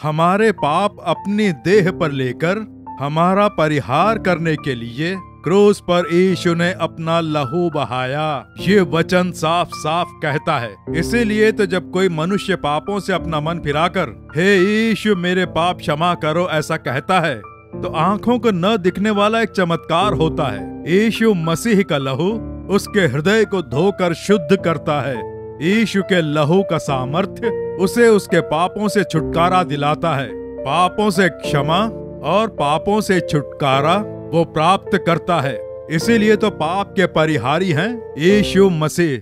हमारे पाप अपनी देह पर लेकर हमारा परिहार करने के लिए क्रूस पर यीशु ने अपना लहू बहाया। ये वचन साफ साफ कहता है। इसीलिए तो जब कोई मनुष्य पापों से अपना मन फिराकर हे यीशु मेरे पाप क्षमा करो ऐसा कहता है, तो आंखों को न दिखने वाला एक चमत्कार होता है। यीशु मसीह का लहू उसके हृदय को धोकर शुद्ध करता है। यीशु के लहू का सामर्थ्य उसे उसके पापों से छुटकारा दिलाता है। पापों से क्षमा और पापों से छुटकारा वो प्राप्त करता है। इसीलिए तो पाप के परिहारी हैं यीशु मसीह।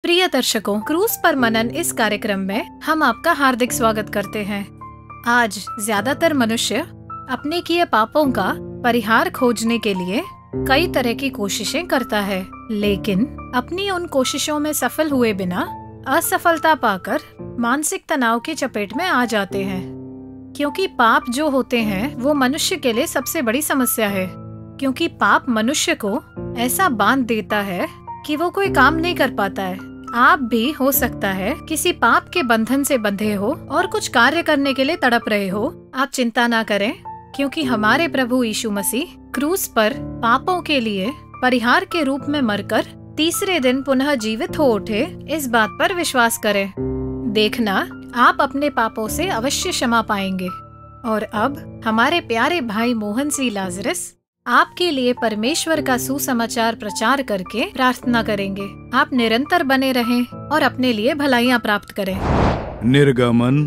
प्रिय दर्शकों, क्रूस पर मनन इस कार्यक्रम में हम आपका हार्दिक स्वागत करते हैं। आज ज्यादातर मनुष्य अपने किए पापों का परिहार खोजने के लिए कई तरह की कोशिशें करता है, लेकिन अपनी उन कोशिशों में सफल हुए बिना असफलता पाकर मानसिक तनाव की चपेट में आ जाते हैं। क्योंकि पाप जो होते हैं वो मनुष्य के लिए सबसे बड़ी समस्या है। क्योंकि पाप मनुष्य को ऐसा बांध देता है कि वो कोई काम नहीं कर पाता है। आप भी हो सकता है किसी पाप के बंधन से बंधे हो और कुछ कार्य करने के लिए तड़प रहे हो। आप चिंता ना करें, क्योंकि हमारे प्रभु यीशु मसीह क्रूस पर पापों के लिए परिहार के रूप में मरकर तीसरे दिन पुनः जीवित हो उठे। इस बात पर विश्वास करें। देखना, आप अपने पापों से अवश्य क्षमा पाएंगे। और अब हमारे प्यारे भाई मोहन सिंह लाजरस आपके लिए परमेश्वर का सुसमाचार प्रचार करके प्रार्थना करेंगे। आप निरंतर बने रहें और अपने लिए भलाइयाँ प्राप्त करें। निर्गमन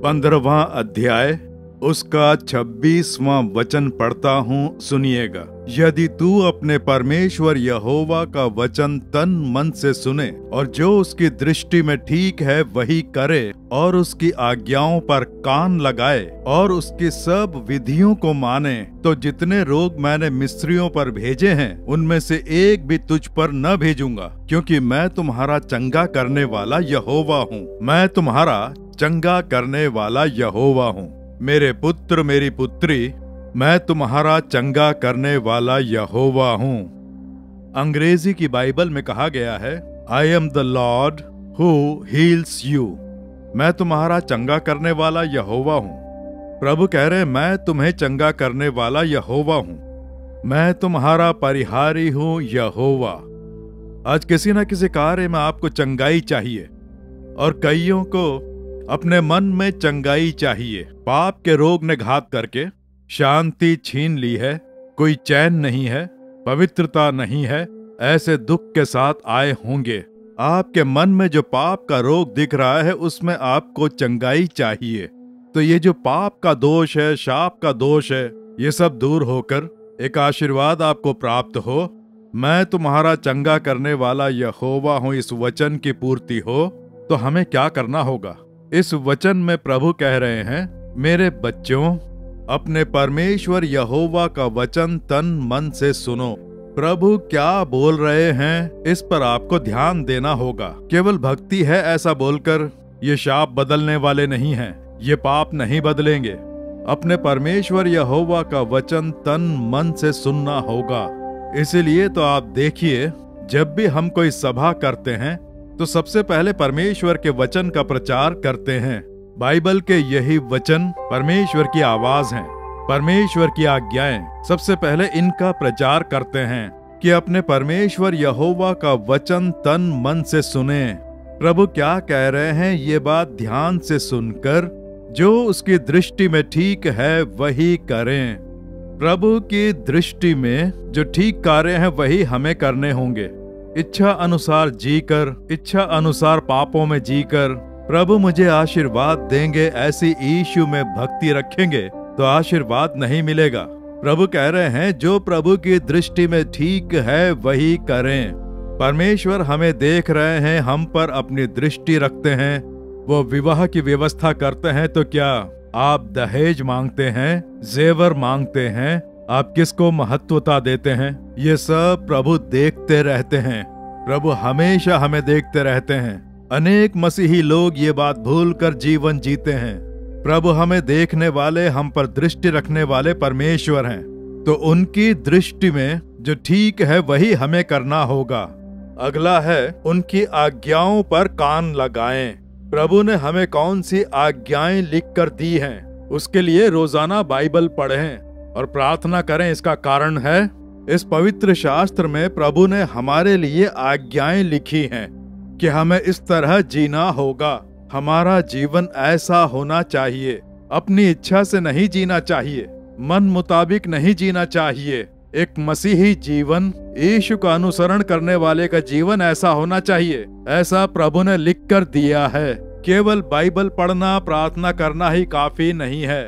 15वां अध्याय उसका 26वां वचन पढ़ता हूँ, सुनिएगा। यदि तू अपने परमेश्वर यहोवा का वचन तन मन से सुने और जो उसकी दृष्टि में ठीक है वही करे और उसकी आज्ञाओं पर कान लगाए और उसकी सब विधियों को माने, तो जितने रोग मैंने मिस्रियों पर भेजे हैं उनमें से एक भी तुझ पर न भेजूंगा, क्योंकि मैं तुम्हारा चंगा करने वाला यहोवा हूँ। मैं तुम्हारा चंगा करने वाला यहोवा हूँ। मेरे पुत्र मेरी पुत्री, मैं तुम्हारा चंगा करने वाला यहोवा हूँ। अंग्रेजी की बाइबल में कहा गया है, I am the Lord who heels you. मैं तुम्हारा चंगा करने वाला यहोवा हूँ। प्रभु कह रहे, मैं तुम्हें चंगा करने वाला यहोवा हूँ। मैं तुम्हारा परिहारी हूँ यहोवा। आज किसी न किसी कार्य में आपको चंगाई चाहिए और कईयों को अपने मन में चंगाई चाहिए। पाप के रोग ने घात करके शांति छीन ली है, कोई चैन नहीं है, पवित्रता नहीं है, ऐसे दुख के साथ आए होंगे। आपके मन में जो पाप का रोग दिख रहा है उसमें आपको चंगाई चाहिए। तो ये जो पाप का दोष है, शाप का दोष है, ये सब दूर होकर एक आशीर्वाद आपको प्राप्त हो। मैं तुम्हारा चंगा करने वाला यहोवा हूँ, इस वचन की पूर्ति हो। तो हमें क्या करना होगा? इस वचन में प्रभु कह रहे हैं, मेरे बच्चों, अपने परमेश्वर यहोवा का वचन तन मन से सुनो। प्रभु क्या बोल रहे हैं इस पर आपको ध्यान देना होगा। केवल भक्ति है ऐसा बोलकर ये शाप बदलने वाले नहीं हैं, ये पाप नहीं बदलेंगे। अपने परमेश्वर यहोवा का वचन तन मन से सुनना होगा। इसीलिए तो आप देखिए, जब भी हम कोई सभा करते हैं तो सबसे पहले परमेश्वर के वचन का प्रचार करते हैं। बाइबल के यही वचन परमेश्वर की आवाज हैं, परमेश्वर की आज्ञाएं। सबसे पहले इनका प्रचार करते हैं कि अपने परमेश्वर यहोवा का वचन तन मन से सुने। प्रभु क्या कह रहे हैं ये बात ध्यान से सुनकर जो उसकी दृष्टि में ठीक है वही करें। प्रभु की दृष्टि में जो ठीक कार्य है वही हमें करने होंगे। इच्छा अनुसार जीकर, इच्छा अनुसार पापों में जीकर प्रभु मुझे आशीर्वाद देंगे, ऐसी यीशु में भक्ति रखेंगे तो आशीर्वाद नहीं मिलेगा। प्रभु कह रहे हैं जो प्रभु की दृष्टि में ठीक है वही करें। परमेश्वर हमें देख रहे हैं, हम पर अपनी दृष्टि रखते हैं। वो विवाह की व्यवस्था करते हैं तो क्या आप दहेज मांगते हैं, जेवर मांगते हैं, आप किसको महत्वता देते हैं? ये सब प्रभु देखते रहते हैं। प्रभु हमेशा हमें देखते रहते हैं। अनेक मसीही लोग ये बात भूलकर जीवन जीते हैं। प्रभु हमें देखने वाले, हम पर दृष्टि रखने वाले परमेश्वर हैं, तो उनकी दृष्टि में जो ठीक है वही हमें करना होगा। अगला है उनकी आज्ञाओं पर कान लगाएं। प्रभु ने हमें कौन सी आज्ञाएं लिख कर दी हैं, उसके लिए रोजाना बाइबल पढ़ें और प्रार्थना करें। इसका कारण है, इस पवित्र शास्त्र में प्रभु ने हमारे लिए आज्ञाएं लिखी हैं कि हमें इस तरह जीना होगा। हमारा जीवन ऐसा होना चाहिए, अपनी इच्छा से नहीं जीना चाहिए, मन मुताबिक नहीं जीना चाहिए। एक मसीही जीवन, यीशु का अनुसरण करने वाले का जीवन ऐसा होना चाहिए। ऐसा प्रभु ने लिख कर दिया है। केवल बाइबल पढ़ना, प्रार्थना करना ही काफी नहीं है।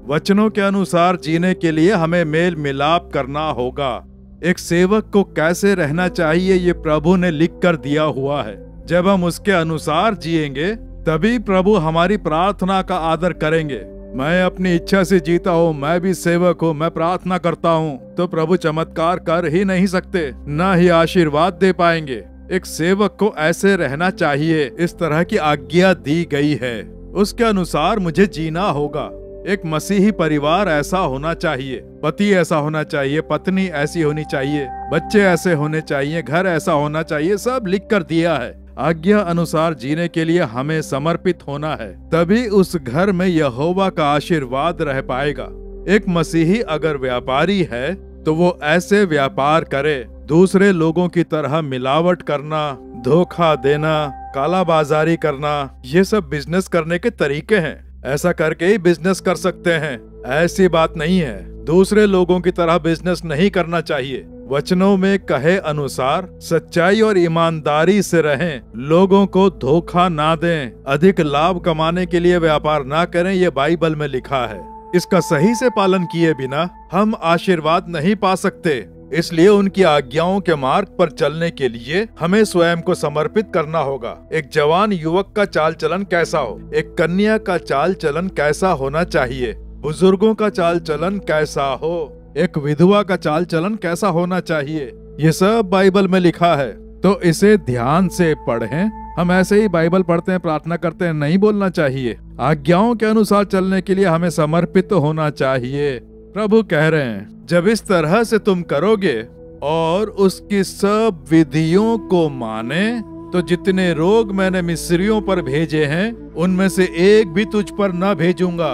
वचनों के अनुसार जीने के लिए हमें मेल मिलाप करना होगा। एक सेवक को कैसे रहना चाहिए ये प्रभु ने लिख कर दिया हुआ है। जब हम उसके अनुसार जिएंगे तभी प्रभु हमारी प्रार्थना का आदर करेंगे। मैं अपनी इच्छा से जीता हूँ, मैं भी सेवक हूँ, मैं प्रार्थना करता हूँ, तो प्रभु चमत्कार कर ही नहीं सकते, न ही आशीर्वाद दे पाएंगे। एक सेवक को ऐसे रहना चाहिए, इस तरह की आज्ञा दी गई है, उसके अनुसार मुझे जीना होगा। एक मसीही परिवार ऐसा होना चाहिए, पति ऐसा होना चाहिए, पत्नी ऐसी होनी चाहिए, बच्चे ऐसे होने चाहिए, घर ऐसा होना चाहिए, सब लिख कर दिया है। आज्ञा अनुसार जीने के लिए हमें समर्पित होना है, तभी उस घर में यहोवा का आशीर्वाद रह पाएगा। एक मसीही अगर व्यापारी है तो वो ऐसे व्यापार करे, दूसरे लोगों की तरह मिलावट करना, धोखा देना, कालाबाजारी करना, ये सब बिजनेस करने के तरीके हैं। ऐसा करके ही बिजनेस कर सकते हैं, ऐसी बात नहीं है। दूसरे लोगों की तरह बिजनेस नहीं करना चाहिए। वचनों में कहे अनुसार सच्चाई और ईमानदारी से रहें, लोगों को धोखा ना दें, अधिक लाभ कमाने के लिए व्यापार ना करें, ये बाइबल में लिखा है। इसका सही से पालन किए बिना हम आशीर्वाद नहीं पा सकते। इसलिए उनकी आज्ञाओं के मार्ग पर चलने के लिए हमें स्वयं को समर्पित करना होगा। एक जवान युवक का चाल चलन कैसा हो, एक कन्या का चाल चलन कैसा होना चाहिए, बुजुर्गों का चाल चलन कैसा हो, एक विधवा का चाल चलन कैसा होना चाहिए, ये सब बाइबल में लिखा है। तो इसे ध्यान से पढ़ें। हम ऐसे ही बाइबल पढ़ते हैं, प्रार्थना करते हैं, नहीं बोलना चाहिए। आज्ञाओं के अनुसार चलने के लिए हमें समर्पित होना चाहिए। प्रभु कह रहे हैं, जब इस तरह से तुम करोगे और उसकी सब विधियों को माने, तो जितने रोग मैंने मिस्रियों पर भेजे हैं उनमें से एक भी तुझ पर न भेजूंगा।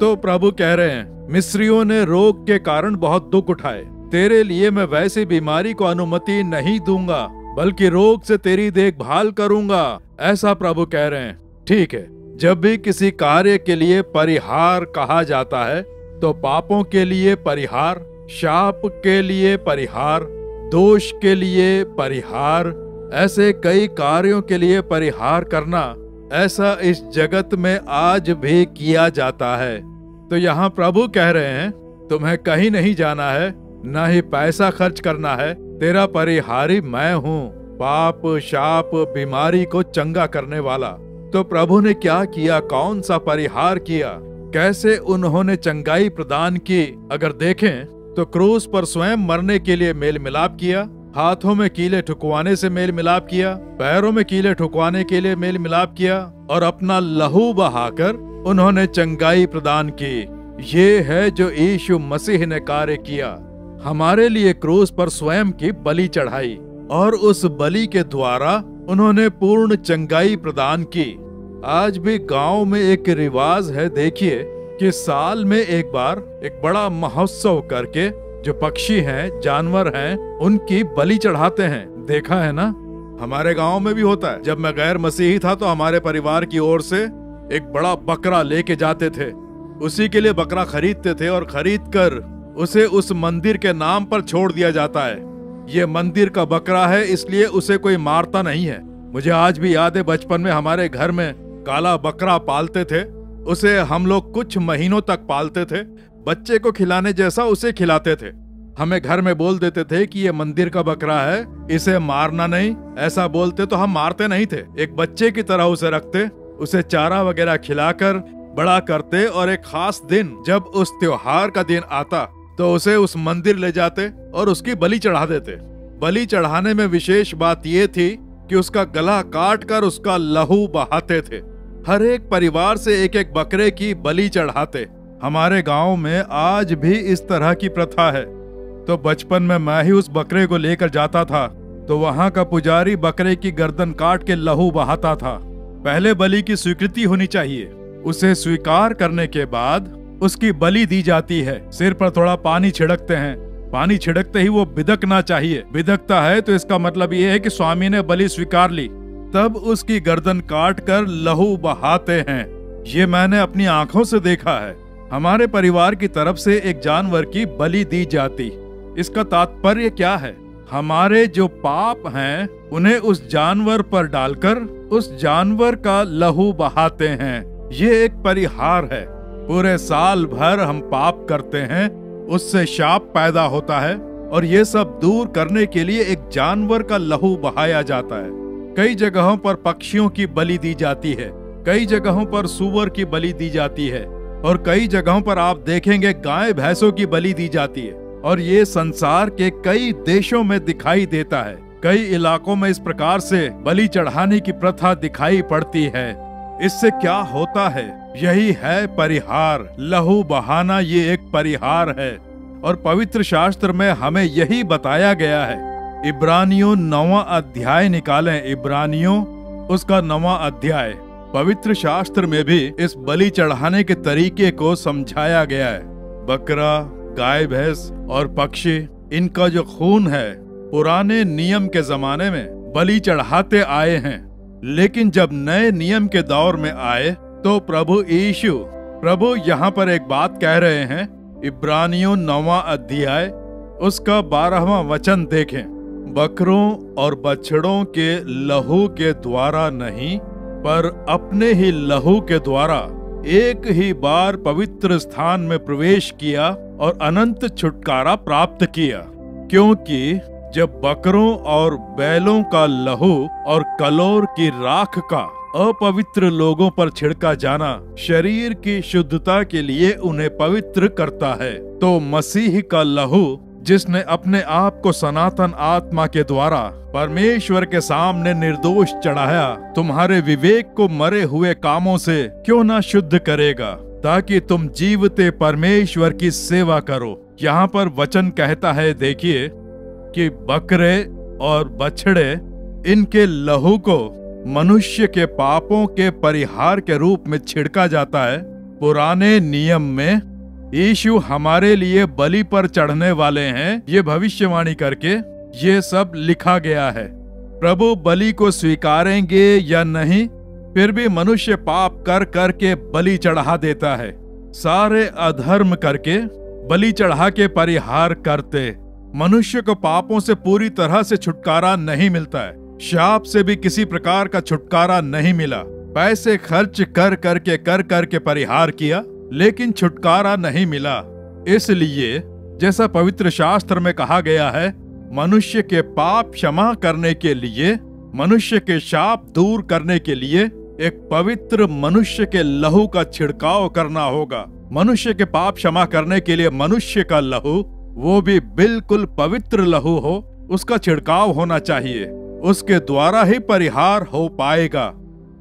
तो प्रभु कह रहे हैं, मिस्रियों ने रोग के कारण बहुत दुख उठाए, तेरे लिए मैं वैसी बीमारी को अनुमति नहीं दूंगा, बल्कि रोग से तेरी देखभाल करूंगा। ऐसा प्रभु कह रहे हैं। ठीक है, जब भी किसी कार्य के लिए परिहार कहा जाता है तो पापों के लिए परिहार, शाप के लिए परिहार, दोष के लिए परिहार, ऐसे कई कार्यों के लिए परिहार करना, ऐसा इस जगत में आज भी किया जाता है। तो यहाँ प्रभु कह रहे हैं, तुम्हें कहीं नहीं जाना है, न ही पैसा खर्च करना है, तेरा परिहारी मैं हूँ, पाप, शाप, बीमारी को चंगा करने वाला। तो प्रभु ने क्या किया, कौन सा परिहार किया, कैसे उन्होंने चंगाई प्रदान की? अगर देखें तो क्रूस पर स्वयं मरने के लिए मेल मिलाप किया, हाथों में कीले ठुकवाने से मेल मिलाप किया, पैरों में कीले ठुकवाने के लिए मेल मिलाप किया, और अपना लहू बहाकर उन्होंने चंगाई प्रदान की। ये है जो यीशु मसीह ने कार्य किया, हमारे लिए क्रूस पर स्वयं की बलि चढ़ाई, और उस बलि के द्वारा उन्होंने पूर्ण चंगाई प्रदान की। आज भी गांव में एक रिवाज है, देखिए, कि साल में एक बार एक बड़ा महोत्सव करके जो पक्षी हैं, जानवर हैं, उनकी बलि चढ़ाते हैं। देखा है ना, हमारे गांव में भी होता है। जब मैं गैर मसीही था तो हमारे परिवार की ओर से एक बड़ा बकरा लेके जाते थे, उसी के लिए बकरा खरीदते थे, और खरीद कर उसे उस मंदिर के नाम पर छोड़ दिया जाता है। ये मंदिर का बकरा है, इसलिए उसे कोई मारता नहीं है। मुझे आज भी याद है, बचपन में हमारे घर में काला बकरा पालते थे, उसे हम लोग कुछ महीनों तक पालते थे, बच्चे को खिलाने जैसा उसे खिलाते थे। हमें घर में बोल देते थे कि ये मंदिर का बकरा है, इसे मारना नहीं। ऐसा बोलते तो हम मारते नहीं थे, एक बच्चे की तरह उसे रखते, उसे चारा वगैरह खिलाकर बड़ा करते, और एक खास दिन जब उस त्योहार का दिन आता तो उसे उस मंदिर ले जाते और उसकी बलि चढ़ा देते। बलि चढ़ाने में विशेष बात ये थी कि उसका गला काट कर उसका लहू बहाते थे। हर एक परिवार से एक एक बकरे की बलि चढ़ाते। हमारे गांव में आज भी इस तरह की प्रथा है। तो बचपन में मैं ही उस बकरे को लेकर जाता था, तो वहां का पुजारी बकरे की गर्दन काट के लहू बहाता था। पहले बलि की स्वीकृति होनी चाहिए, उसे स्वीकार करने के बाद उसकी बलि दी जाती है। सिर पर थोड़ा पानी छिड़कते हैं, पानी छिड़कते ही वो बिदकना चाहिए। बिदकता है तो इसका मतलब ये है कि स्वामी ने बलि स्वीकार ली। तब उसकी गर्दन काट कर लहू बहाते हैं। ये मैंने अपनी आंखों से देखा है। हमारे परिवार की तरफ से एक जानवर की बलि दी जाती। इसका तात्पर्य क्या है? हमारे जो पाप हैं उन्हें उस जानवर पर डालकर उस जानवर का लहू बहाते हैं। ये एक परिहार है। पूरे साल भर हम पाप करते हैं, उससे शाप पैदा होता है, और ये सब दूर करने के लिए एक जानवर का लहू बहाया जाता है। कई जगहों पर पक्षियों की बलि दी जाती है, कई जगहों पर सूअर की बलि दी जाती है, और कई जगहों पर आप देखेंगे गाय भैंसों की बलि दी जाती है। और ये संसार के कई देशों में दिखाई देता है। कई इलाकों में इस प्रकार से बलि चढ़ाने की प्रथा दिखाई पड़ती है। इससे क्या होता है? यही है परिहार। लहू बहाना ये एक परिहार है, और पवित्र शास्त्र में हमें यही बताया गया है। इब्रानियों 9वां अध्याय निकालें, इब्रानियों उसका 9वां अध्याय। पवित्र शास्त्र में भी इस बलि चढ़ाने के तरीके को समझाया गया है। बकरा, गाय भैंस और पक्षी, इनका जो खून है पुराने नियम के जमाने में बलि चढ़ाते आए हैं। लेकिन जब नए नियम के दौर में आए तो प्रभु यहाँ पर एक बात कह रहे हैं। इब्रानियों 9वां अध्याय उसका 12वां वचन देखें। बकरों और बछड़ों के लहू के द्वारा नहीं, पर अपने ही लहू के द्वारा एक ही बार पवित्र स्थान में प्रवेश किया और अनंत छुटकारा प्राप्त किया। क्योंकि जब बकरों और बैलों का लहू और कलोर की राख का अपवित्र लोगों पर छिड़का जाना शरीर की शुद्धता के लिए उन्हें पवित्र करता है, तो मसीह का लहू जिसने अपने आप को सनातन आत्मा के द्वारा परमेश्वर के सामने निर्दोष चढ़ाया, तुम्हारे विवेक को मरे हुए कामों से क्यों ना शुद्ध करेगा, ताकि तुम जीवते परमेश्वर की सेवा करो। यहाँ पर वचन कहता है, देखिए कि बकरे और बछड़े, इनके लहू को मनुष्य के पापों के परिहार के रूप में छिड़का जाता है। पुराने नियम में यीशु हमारे लिए बलि पर चढ़ने वाले हैं, ये भविष्यवाणी करके ये सब लिखा गया है। प्रभु बलि को स्वीकारेंगे या नहीं, फिर भी मनुष्य पाप कर करके बलि चढ़ा देता है। सारे अधर्म करके बलि चढ़ा के परिहार करते। मनुष्य को पापों से पूरी तरह से छुटकारा नहीं मिलता है। शाप से भी किसी प्रकार का छुटकारा नहीं मिला। पैसे खर्च कर करके परिहार किया, लेकिन छुटकारा नहीं मिला। इसलिए जैसा पवित्र शास्त्र में कहा गया है, मनुष्य के पाप क्षमा करने के लिए, मनुष्य के शाप दूर करने के लिए एक पवित्र मनुष्य के लहू का छिड़काव करना होगा। मनुष्य के पाप क्षमा करने के लिए मनुष्य का लहू, वो भी बिल्कुल पवित्र लहू हो, उसका छिड़काव होना चाहिए। उसके द्वारा ही परिहार हो पाएगा।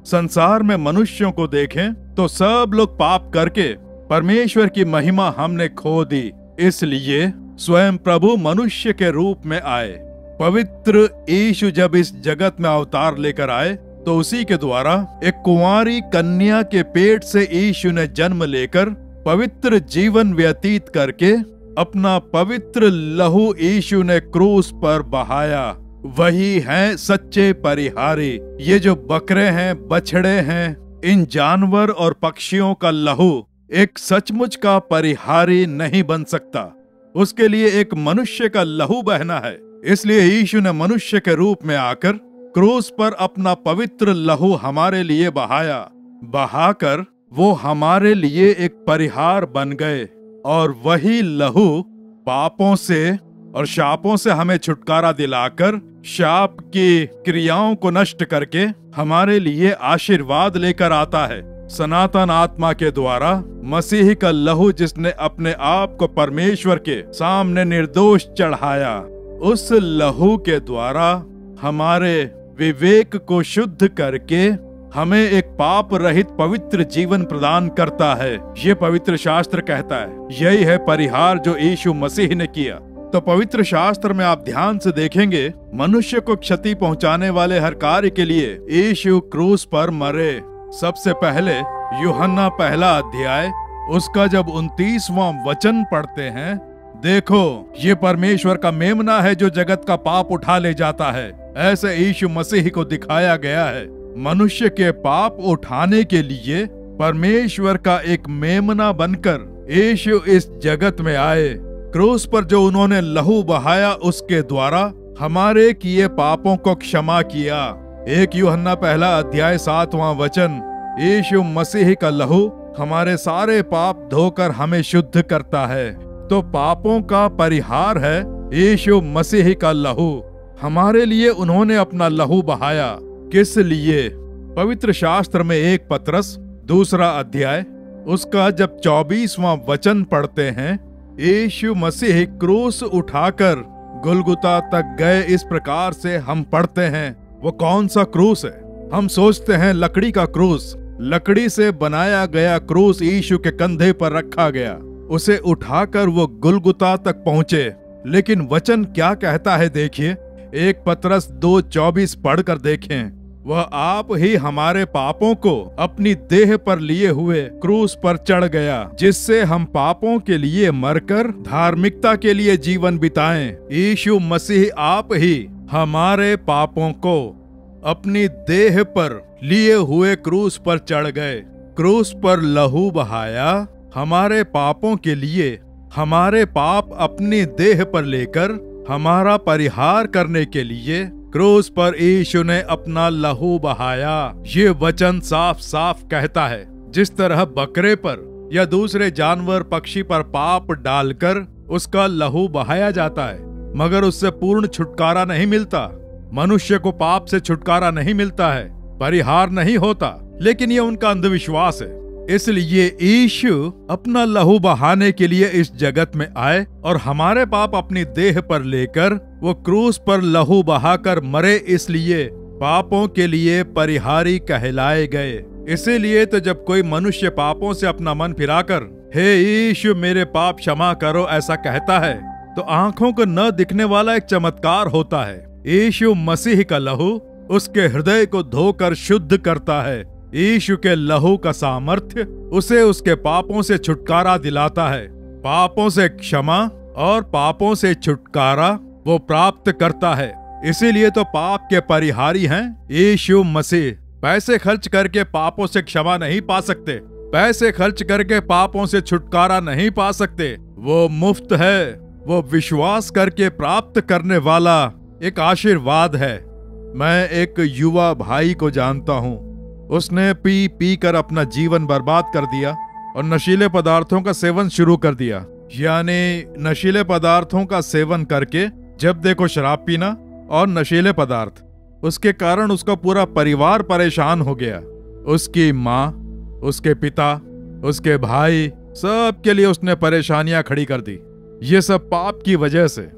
संसार में मनुष्यों को देखें तो सब लोग पाप करके परमेश्वर की महिमा हमने खो दी। इसलिए स्वयं प्रभु मनुष्य के रूप में आए। पवित्र यीशु जब इस जगत में अवतार लेकर आए तो उसी के द्वारा एक कुंवारी कन्या के पेट से यीशु ने जन्म लेकर पवित्र जीवन व्यतीत करके अपना पवित्र लहू यीशु ने क्रूस पर बहाया। वही हैं सच्चे परिहारी। ये जो बकरे हैं, बछड़े हैं, इन जानवर और पक्षियों का लहू एक सचमुच का परिहारी नहीं बन सकता। उसके लिए एक मनुष्य का लहू बहना है। इसलिए यीशु ने मनुष्य के रूप में आकर क्रूस पर अपना पवित्र लहू हमारे लिए बहाया। बहाकर वो हमारे लिए एक परिहार बन गए, और वही लहू पापों से और शापों से हमें छुटकारा दिलाकर शाप की क्रियाओं को नष्ट करके हमारे लिए आशीर्वाद लेकर आता है। सनातन आत्मा के द्वारा मसीह का लहू जिसने अपने आप को परमेश्वर के सामने निर्दोष चढ़ाया, उस लहू के द्वारा हमारे विवेक को शुद्ध करके हमें एक पाप रहित पवित्र जीवन प्रदान करता है। ये पवित्र शास्त्र कहता है। यही है परिहार जो यीशु मसीह ने किया। तो पवित्र शास्त्र में आप ध्यान से देखेंगे, मनुष्य को क्षति पहुंचाने वाले हर कार्य के लिए यीशु क्रूस पर मरे। सबसे पहले यूहन्ना पहला अध्याय उसका जब 29वां वचन पढ़ते हैं, देखो ये परमेश्वर का मेमना है जो जगत का पाप उठा ले जाता है। ऐसे यीशु मसीह को दिखाया गया है। मनुष्य के पाप उठाने के लिए परमेश्वर का एक मेमना बनकर यीशु इस जगत में आए। क्रूस पर जो उन्होंने लहू बहाया उसके द्वारा हमारे किए पापों को क्षमा किया। 1 यूहन्ना पहला अध्याय 7वां वचन, यीशु मसीह का लहू हमारे सारे पाप धोकर हमें शुद्ध करता है। तो पापों का परिहार है यीशु मसीह का लहू। हमारे लिए उन्होंने अपना लहू बहाया। किस लिए? पवित्र शास्त्र में 1 पतरस दूसरा अध्याय उसका जब 24वां वचन पढ़ते हैं, यीशु मसीह क्रूस उठाकर गुलगुता तक गए। इस प्रकार से हम पढ़ते हैं। वो कौन सा क्रूस है? हम सोचते हैं लकड़ी का क्रूस। लकड़ी से बनाया गया क्रूस यीशु के कंधे पर रखा गया। उसे उठाकर वो गुलगुता तक पहुंचे। लेकिन वचन क्या कहता है देखिए, 1 पतरस 2:24 पढ़कर देखें। वह आप ही हमारे पापों को अपनी देह पर लिए हुए क्रूस पर चढ़ गया, जिससे हम पापों के लिए मरकर धार्मिकता के लिए जीवन बिताएं। यीशु मसीह आप ही हमारे पापों को अपनी देह पर लिए हुए क्रूस पर चढ़ गए। क्रूस पर लहू बहाया हमारे पापों के लिए। हमारे पाप अपनी देह पर लेकर हमारा परिहार करने के लिए क्रूस पर यीशु ने अपना लहू बहाया। ये वचन साफ साफ कहता है, जिस तरह बकरे पर या दूसरे जानवर पक्षी पर पाप डालकर उसका लहू बहाया जाता है, मगर उससे पूर्ण छुटकारा नहीं मिलता। मनुष्य को पाप से छुटकारा नहीं मिलता है, परिहार नहीं होता। लेकिन ये उनका अंधविश्वास है। इसलिए यीशु अपना लहू बहाने के लिए इस जगत में आए और हमारे पाप अपनी देह पर लेकर वो क्रूस पर लहू बहाकर मरे। इसलिए पापों के लिए परिहारी कहलाए गए। इसीलिए तो जब कोई मनुष्य पापों से अपना मन फिराकर हे यीशु मेरे पाप क्षमा करो ऐसा कहता है, तो आंखों को न दिखने वाला एक चमत्कार होता है। यीशु मसीह का लहू उसके हृदय को धोकर शुद्ध करता है। यीशु के लहू का सामर्थ्य उसे उसके पापों से छुटकारा दिलाता है। पापों से क्षमा और पापों से छुटकारा वो प्राप्त करता है। इसीलिए तो पाप के परिहारी हैं यीशु मसीह। पैसे खर्च करके पापों से क्षमा नहीं पा सकते, पैसे खर्च करके पापों से छुटकारा नहीं पा सकते। वो मुफ्त है, वो विश्वास करके प्राप्त करने वाला एक आशीर्वाद है। मैं एक युवा भाई को जानता हूँ। उसने पी कर अपना जीवन बर्बाद कर दिया और नशीले पदार्थों का सेवन शुरू कर दिया। यानी नशीले पदार्थों का सेवन करके जब देखो शराब पीना और नशीले पदार्थ, उसके कारण उसका पूरा परिवार परेशान हो गया। उसकी माँ, उसके पिता, उसके भाई, सब के लिए उसने परेशानियां खड़ी कर दी। ये सब पाप की वजह से।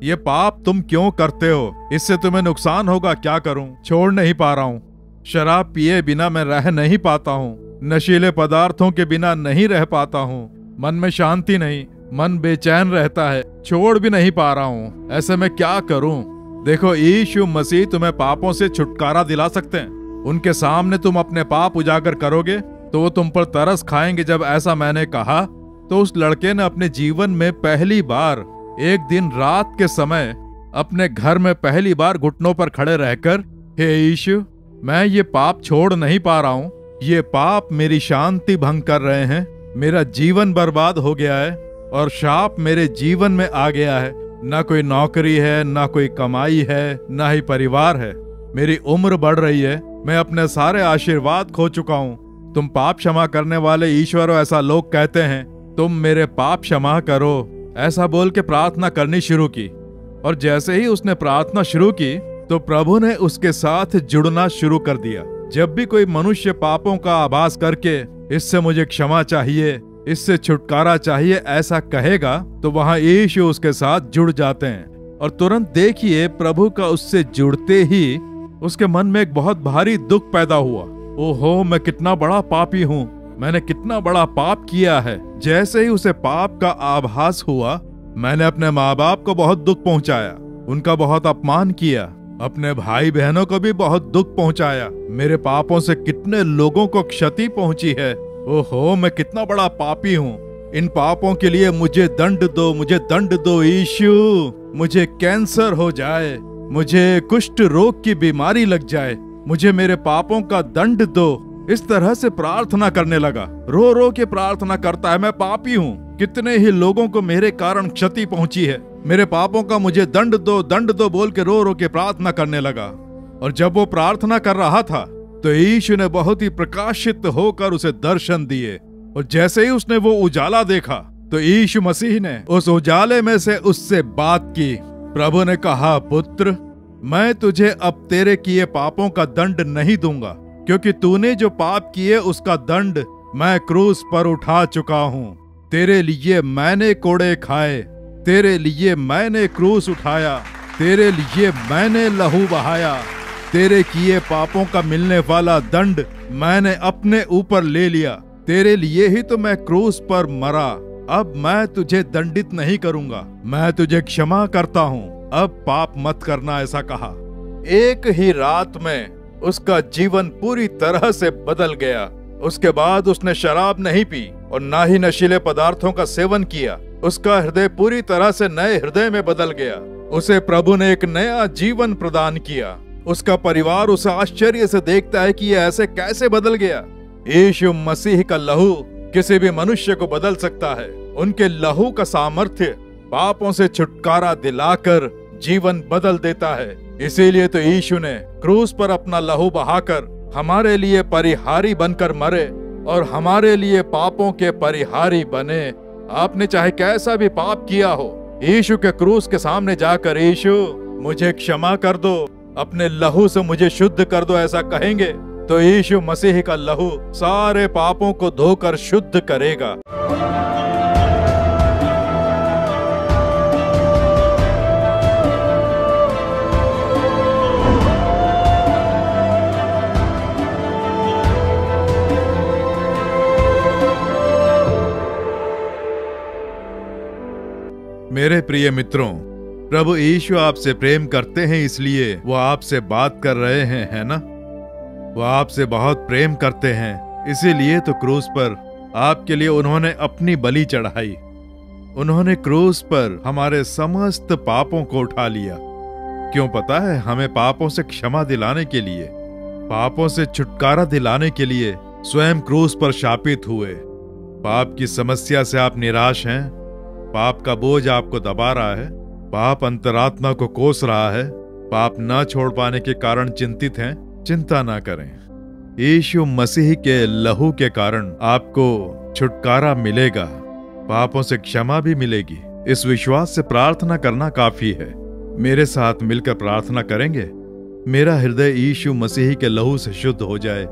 ये पाप तुम क्यों करते हो? इससे तुम्हें नुकसान होगा। क्या करूं? छोड़ नहीं पा रहा हूं। शराब पिए बिना मैं रह नहीं पाता हूँ। नशीले पदार्थों के बिना नहीं रह पाता हूँ। मन में शांति नहीं, मन बेचैन रहता है, छोड़ भी नहीं पा रहा हूँ। ऐसे में क्या करूँ? देखो यीशु मसीह तुम्हें पापों से छुटकारा दिला सकते हैं। उनके सामने तुम अपने पाप उजागर करोगे तो वो तुम पर तरस खाएंगे। जब ऐसा मैंने कहा तो उस लड़के ने अपने जीवन में पहली बार एक दिन रात के समय अपने घर में पहली बार घुटनों पर खड़े रहकर, हे यीशु मैं ये पाप छोड़ नहीं पा रहा हूँ। ये पाप मेरी शांति भंग कर रहे हैं। मेरा जीवन बर्बाद हो गया है और शाप मेरे जीवन में आ गया है। ना कोई नौकरी है, ना कोई कमाई है, ना ही परिवार है। मेरी उम्र बढ़ रही है। मैं अपने सारे आशीर्वाद खो चुका हूँ। तुम पाप क्षमा करने वाले ईश्वर हो, ऐसा लोग कहते हैं। तुम मेरे पाप क्षमा करो, ऐसा बोल के प्रार्थना करनी शुरू की। और जैसे ही उसने प्रार्थना शुरू की तो प्रभु ने उसके साथ जुड़ना शुरू कर दिया। जब भी कोई मनुष्य पापों का आभास करके इससे मुझे क्षमा चाहिए, इससे छुटकारा चाहिए ऐसा कहेगा, तो वहां यीशु उसके साथ जुड़ जाते हैं। और तुरंत देखिए प्रभु का उससे जुड़ते ही उसके मन में एक बहुत भारी दुख पैदा हुआ। ओहो, मैं कितना बड़ा पापी हूँ, मैंने कितना बड़ा पाप किया है। जैसे ही उसे पाप का आभास हुआ, मैंने अपने माँ बाप को बहुत दुख पहुँचाया, उनका बहुत अपमान किया, अपने भाई बहनों को भी बहुत दुख पहुँचाया। मेरे पापों से कितने लोगों को क्षति पहुँची है। ओहो, मैं कितना बड़ा पापी हूँ। इन पापों के लिए मुझे दंड दो, मुझे दंड दो यीशु। मुझे कैंसर हो जाए, मुझे कुष्ठ रोग की बीमारी लग जाए, मुझे मेरे पापों का दंड दो। इस तरह से प्रार्थना करने लगा, रो रो के प्रार्थना करता है, मैं पापी हूँ, कितने ही लोगों को मेरे कारण क्षति पहुंची है, मेरे पापों का मुझे दंड दो बोल के रो रो के प्रार्थना करने लगा। और जब वो प्रार्थना कर रहा था तो यीशु ने बहुत ही प्रकाशित होकर उसे दर्शन दिए। और जैसे ही उसने वो उजाला देखा तो यीशु मसीह ने उस उजाले में से उससे बात की। प्रभु ने कहा, पुत्र, मैं तुझे अब तेरे किए पापों का दंड नहीं दूंगा, क्योंकि तूने जो पाप किए उसका दंड मैं क्रूस पर उठा चुका हूँ। तेरे लिए मैंने कोड़े खाए, तेरे लिए मैंने क्रूस उठाया, तेरे लिए मैंने लहू बहाया, तेरे किए पापों का मिलने वाला दंड मैंने अपने ऊपर ले लिया, तेरे लिए ही तो मैं क्रूस पर मरा। अब मैं तुझे दंडित नहीं करूंगा, मैं तुझे क्षमा करता हूँ, अब पाप मत करना, ऐसा कहा। एक ही रात में उसका जीवन पूरी तरह से बदल गया। उसके बाद उसने शराब नहीं पी और ना ही नशीले पदार्थों का सेवन किया। उसका हृदय पूरी तरह से नए हृदय में बदल गया। उसे प्रभु ने एक नया जीवन प्रदान किया। उसका परिवार उसे आश्चर्य से देखता है कि ये ऐसे कैसे बदल गया। यीशु मसीह का लहू किसी भी मनुष्य को बदल सकता है। उनके लहू का सामर्थ्य पापों से छुटकारा दिलाकर जीवन बदल देता है। इसीलिए तो यीशु ने क्रूस पर अपना लहू बहाकर हमारे लिए परिहारी बनकर मरे और हमारे लिए पापों के परिहारी बने। आपने चाहे कैसा भी पाप किया हो, यीशु के क्रूस के सामने जाकर, यीशु मुझे क्षमा कर दो, अपने लहू से मुझे शुद्ध कर दो, ऐसा कहेंगे तो यीशु मसीह का लहू सारे पापों को धोकर शुद्ध करेगा। मेरे प्रिय मित्रों, प्रभु यीशु आपसे प्रेम करते हैं, इसलिए वो आपसे बात कर रहे हैं, है ना? वो आपसे बहुत प्रेम करते हैं, इसीलिए तो क्रूस पर आपके लिए उन्होंने अपनी बलि चढ़ाई। उन्होंने क्रूस पर हमारे समस्त पापों को उठा लिया। क्यों पता है? हमें पापों से क्षमा दिलाने के लिए, पापों से छुटकारा दिलाने के लिए स्वयं क्रूस पर शापित हुए। पाप की समस्या से आप निराश हैं, पाप का बोझ आपको दबा रहा है, पाप अंतरात्मा को कोस रहा है, पाप न छोड़ पाने के कारण चिंतित हैं, चिंता ना करें। यीशु मसीह के लहू के कारण आपको छुटकारा मिलेगा, पापों से क्षमा भी मिलेगी। इस विश्वास से प्रार्थना करना काफी है। मेरे साथ मिलकर प्रार्थना करेंगे, मेरा हृदय यीशु मसीह के लहू से शुद्ध हो जाए,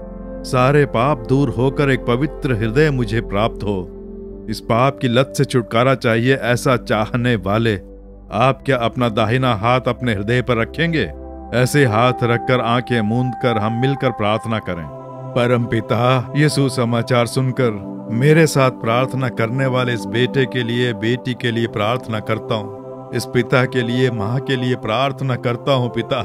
सारे पाप दूर होकर एक पवित्र हृदय मुझे प्राप्त हो। इस पाप की लत से छुटकारा चाहिए, ऐसा चाहने वाले आप क्या अपना दाहिना हाथ अपने हृदय पर रखेंगे? ऐसे हाथ रखकर आंखें मूंद कर हम मिलकर प्रार्थना करें। परम पिता, ये सुसमाचार सुनकर मेरे साथ प्रार्थना करने वाले इस बेटे के लिए, बेटी के लिए प्रार्थना करता हूँ। इस पिता के लिए, माँ के लिए प्रार्थना करता हूँ। पिता,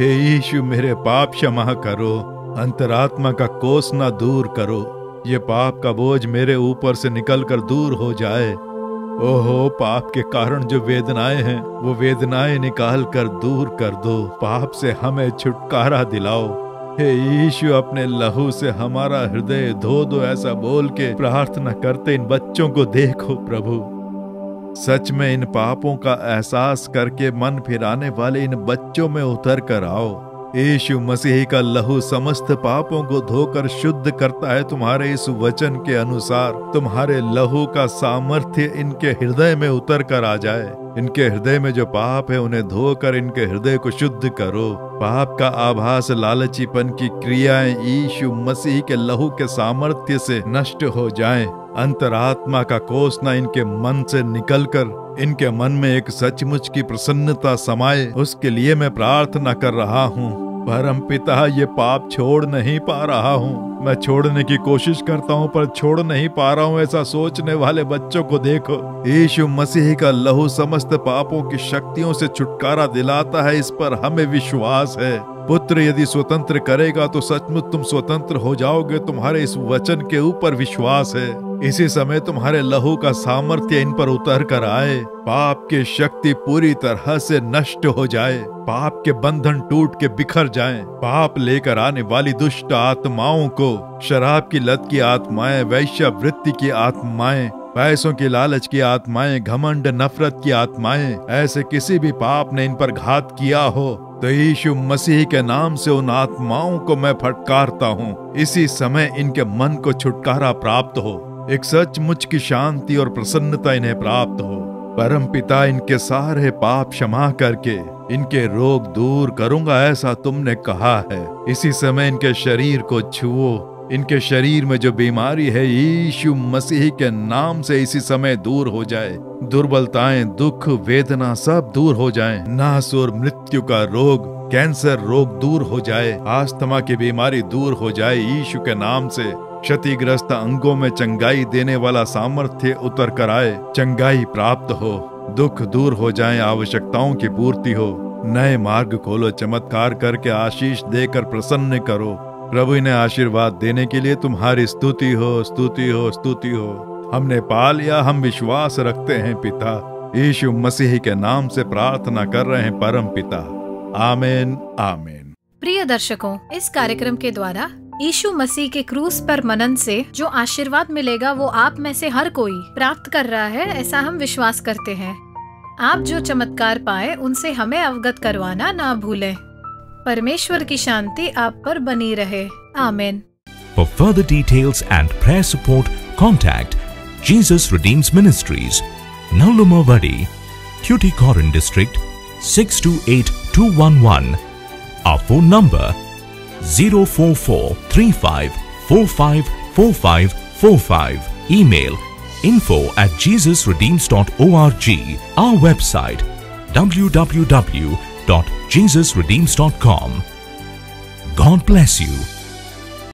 हे यीशु, मेरे पाप क्षमा करो, अंतरात्मा का कोसना दूर करो, ये पाप का बोझ मेरे ऊपर से निकलकर दूर हो जाए। ओहो, पाप के कारण जो वेदनाएं हैं, वो वेदनाएं निकाल कर दूर कर दो। पाप से हमें छुटकारा दिलाओ। हे यीशु, अपने लहू से हमारा हृदय धो दो, ऐसा बोल के प्रार्थना करते इन बच्चों को देखो प्रभु। सच में इन पापों का एहसास करके मन फिराने वाले इन बच्चों में उतर कर आओ। यीशु मसीह का लहू समस्त पापों को धोकर शुद्ध करता है। तुम्हारे इस वचन के अनुसार तुम्हारे लहू का सामर्थ्य इनके हृदय में उतर कर आ जाए। इनके हृदय में जो पाप है उन्हें धोकर इनके हृदय को शुद्ध करो। पाप का आभास, लालचीपन की क्रियाएं यीशु मसीह के लहू के सामर्थ्य से नष्ट हो जाएं। अंतरात्मा का कोसना इनके मन से निकलकर इनके मन में एक सचमुच की प्रसन्नता समाये, उसके लिए मैं प्रार्थना कर रहा हूँ। परमपिता, ये पाप छोड़ नहीं पा रहा हूँ। मैं छोड़ने की कोशिश करता हूँ पर छोड़ नहीं पा रहा हूँ। ऐसा सोचने वाले बच्चों को देखो। यीशु मसीह का लहू समस्त पापों की शक्तियों से छुटकारा दिलाता है, इस पर हमें विश्वास है। पुत्र यदि स्वतंत्र करेगा तो सचमुच तुम स्वतंत्र हो जाओगे। तुम्हारे इस वचन के ऊपर विश्वास है। इसी समय तुम्हारे लहू का सामर्थ्य इन पर उतर कर आए, पाप की शक्ति पूरी तरह से नष्ट हो जाए, पाप के बंधन टूट के बिखर जाएं, पाप लेकर आने वाली दुष्ट आत्माओं को, शराब की लत की आत्माएं, वैश्यावृत्ति की आत्माएं, पैसों की लालच की आत्माएं, घमंड नफरत की आत्माएं, ऐसे किसी भी पाप ने इन पर घात किया हो तो यीशु मसीह के नाम से उन आत्माओं को मैं फटकारता हूँ। इसी समय इनके मन को छुटकारा प्राप्त हो, एक सचमुच की शांति और प्रसन्नता इन्हें प्राप्त हो। परम पिता, इनके सारे पाप क्षमा करके इनके रोग दूर करूंगा, ऐसा तुमने कहा है। इसी समय इनके शरीर को छुओ। इनके शरीर में जो बीमारी है यीशु मसीह के नाम से इसी समय दूर हो जाए। दुर्बलताएं, दुख, वेदना सब दूर हो जाएं। नाश और मृत्यु का रोग, कैंसर रोग दूर हो जाए। अस्थमा की बीमारी दूर हो जाए यीशु के नाम से। क्षतिग्रस्त अंगों में चंगाई देने वाला सामर्थ्य उतर कर आए, चंगाई प्राप्त हो, दुख दूर हो जाए, आवश्यकताओं की पूर्ति हो। नए मार्ग खोलो, चमत्कार करके आशीष देकर प्रसन्न करो। प्रभु इन्हें आशीर्वाद देने के लिए तुम्हारी स्तुति हो, स्तुति हो, स्तुति हो। हमने पा लिया, हम विश्वास रखते हैं पिता। यीशु मसीह के नाम से प्रार्थना कर रहे हैं परम पिता। आमीन, आमीन। प्रिय दर्शकों, इस कार्यक्रम के द्वारा यीशु मसीह के क्रूस पर मनन से जो आशीर्वाद मिलेगा वो आप में से हर कोई प्राप्त कर रहा है, ऐसा हम विश्वास करते हैं। आप जो चमत्कार पाए उनसे हमें अवगत करवाना ना भूलें। परमेश्वर की शांति आप पर बनी रहे। आमीन। For further details and prayer support, contact Jesus Redeems Ministries, Nallumavadi, Tuticorin District, 628211. Our phone number 04435454545. Email info@jesusredeems.org. Our website www.jesusredeems.com. God bless you.